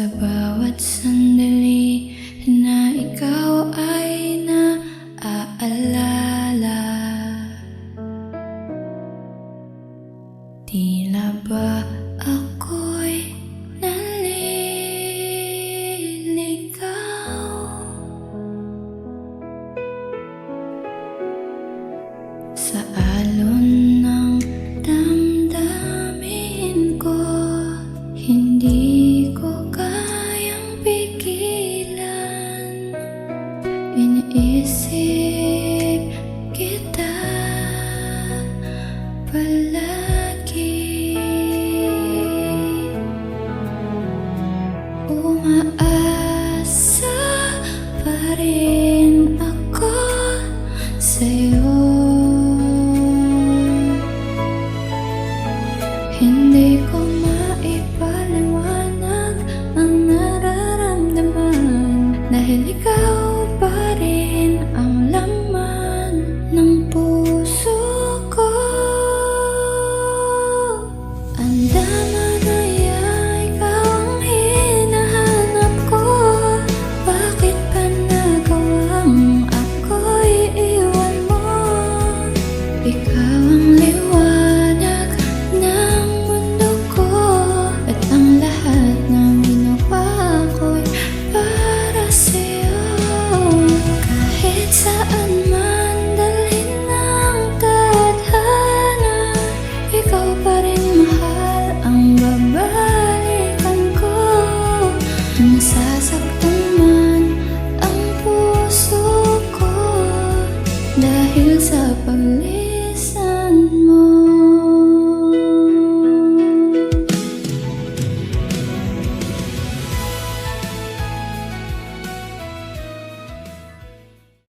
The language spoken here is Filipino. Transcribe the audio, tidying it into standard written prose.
Sa bawat sandali na ikaw ay naaalala, tila ba ako'y naliligaw sa alon ng damdamin ko. Hindi ko kayang pigilan, iniisip kita palagi. Umaasa pa rin ako sa'yo, hindi ko maipaliwanag ang nararamdaman, dahil ikaw pa rin ang laman ng puso ko. Ang dama-daya, ikaw ang hinahanap ko. Bakit pa nagawang ako'y iwan mo? Ikaw ang liwanag ng mundo ko, at ang lahat ng ginawa ko'y para sa'yo. Kahit saan man dalhin ng tadhana, ikaw pa rin mahal ang babalikan ko. Nasasaktan man ang puso ko dahil sa paglilit